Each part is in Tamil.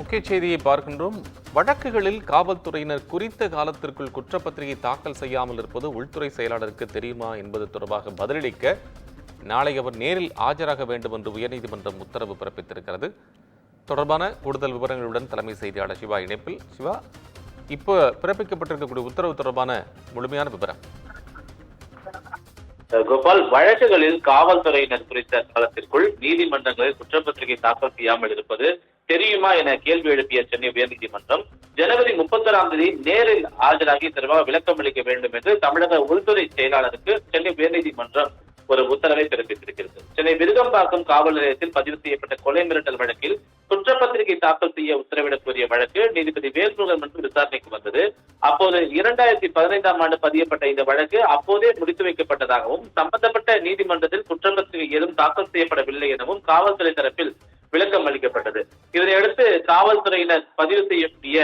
முக்கிய செய்தியை பார்க்கின்றோம். வழக்குகளில் காவல்துறையினர் குறித்த காலத்திற்குள் குற்றப்பத்திரிகை தாக்கல் செய்யாமல் இருப்பது உள்துறை செயலாளருக்கு தெரியுமா என்பது தொடர்பாக பதிலளிக்க நாளை அவர் நேரில் ஆஜராக வேண்டும் என்று உயர்நீதிமன்றம் உத்தரவு பிறப்பித்திருக்கிறது. தொடர்பான கூடுதல் விவரங்களுடன் தலைமை செய்தியாளர் சிவா இணைப்பில். சிவா, இப்போ பிறப்பிக்கப்பட்டிருக்கக்கூடிய உத்தரவு தொடர்பான முழுமையான விவரம். கோபால், வழக்குகளில் காவல்துறையினர் குறித்த காலத்திற்குள் நீதிமன்றங்களில் குற்றப்பத்திரிகை தாக்கல் செய்யாமல் இருப்பது தெரியுமா என கேள்வி எழுப்பிய சென்னை உயர்நீதிமன்றம் ஜனவரி 31 நேரில் ஆஜராகி தொடர்பாக விளக்கம் அளிக்க வேண்டும் என்று தமிழக உள்துறை செயலாளருக்கு சென்னை உயர்நீதிமன்றம் ஒரு உத்தரவை பிறப்பித்திருக்கிறது. சென்னை விருகம்பாக்கம் காவல் நிலையத்தில் பதிவு செய்யப்பட்ட கொலை மிரட்டல் வழக்கில் குற்றப்பத்திரிகை தாக்கல் செய்ய உத்தரவிடக் கோரிய வழக்கு நீதிபதி வேல்முருகன் முன்பு விசாரணைக்கு வந்தது. அப்போது 2015 ஆண்டு பதியப்பட்ட இந்த வழக்கு அப்போதே முடித்து வைக்கப்பட்டதாகவும் சம்பந்தப்பட்ட நீதிமன்றத்தில் குற்றப்பத்திரிகை ஏதும் தாக்கல் செய்யப்படவில்லை எனவும் காவல்துறை தரப்பில் விளக்கம் அளிக்கப்பட்டது. இதனையடுத்து காவல்துறையினர் பதிவு செய்யக்கூடிய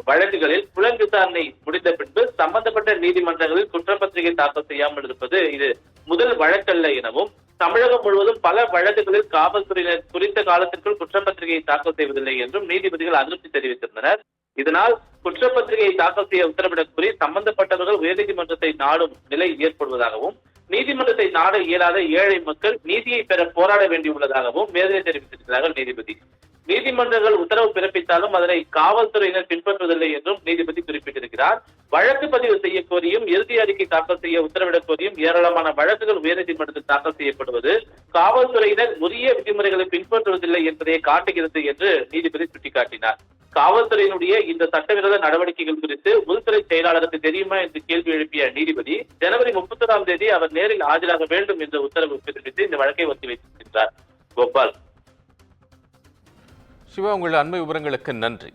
வழக்குகளில் புலன் விசாரணை முடிந்த பின்பு சம்பந்தப்பட்ட நீதிமன்றங்களில் குற்றப்பத்திரிகை தாக்கல் செய்யாமல் இருப்பது இது முதல் வழக்கல்ல எனவும் தமிழகம் முழுவதும் பல வழக்குகளில் காவல்துறையினர் குறித்த காலத்திற்குள் குற்றப்பத்திரிகையை தாக்கல் செய்வதில்லை என்றும் நீதிபதிகள் அதிருப்தி தெரிவித்திருந்தனர். இதனால் குற்றப்பத்திரிகையை தாக்கல் செய்ய உத்தரவிடக் கோரி சம்பந்தப்பட்டவர்கள் உயர்நீதிமன்றத்தை நாடும் நிலை ஏற்படுவதாகவும் நீதிமன்றத்தை நாட இயலாத ஏழை மக்கள் நீதியை பெற போராட வேண்டியுள்ளதாகவும் வேதனை தெரிவித்திருக்கிறார்கள் நீதிபதி. நீதிமன்றங்கள் உத்தரவு பிறப்பித்தாலும் அதனை காவல்துறையினர் பின்பற்றுவதில்லை என்றும் நீதிபதி குறிப்பிட்டிருக்கிறார். வழக்கு பதிவு செய்ய கோரியும் இறுதி அறிக்கை தாக்கல் செய்ய உத்தரவிடக் கோரியும் ஏராளமான வழக்குகள் உயர்நீதிமன்றத்தில் தாக்கல் செய்யப்படுவது காவல்துறையினர் உரிய விதிமுறைகளை பின்பற்றுவதில்லை என்பதை காட்டுகிறது என்று நீதிபதி சுட்டிக்காட்டினார். காவல்துறையினுடைய இந்த சட்டவிரோத நடவடிக்கைகள் குறித்து உள்துறை செயலாளருக்கு தெரியுமா என்று கேள்வி எழுப்பிய நீதிபதி ஜனவரி 31 அவர் நேரில் ஆஜராக வேண்டும் என்ற உத்தரவு பிறப்பித்து இந்த வழக்கை ஒத்திவைத்திருக்கிறார். கோபால். சிவா, உங்கள் அண்மை விவரங்களுக்கு நன்றி.